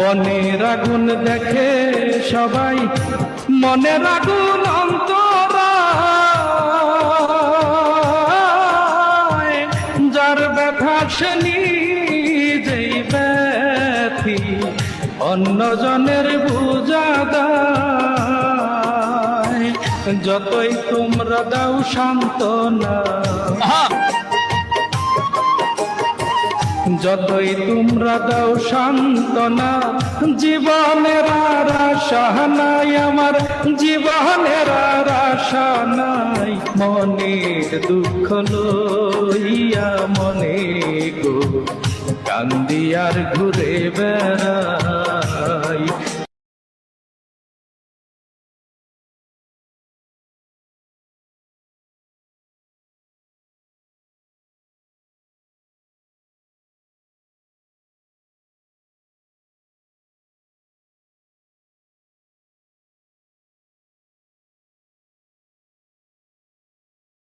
মনের আগুন দেখে সবাই, মনের আগুন অন্তরায়, যার ব্যথা সে নিজেই ব্যথী, অন্যজনের বুঝা দায়। যতই তোমরা দাও সান্ত্বনা, যতই তোমরা দাও সান্ত্বনা, জীবনের আর আশা নাই আমার, জীবনের আর আশা নাই। মনের দুঃখ লইয়া মনে গো কান্দি আর ঘুরে বেড়া।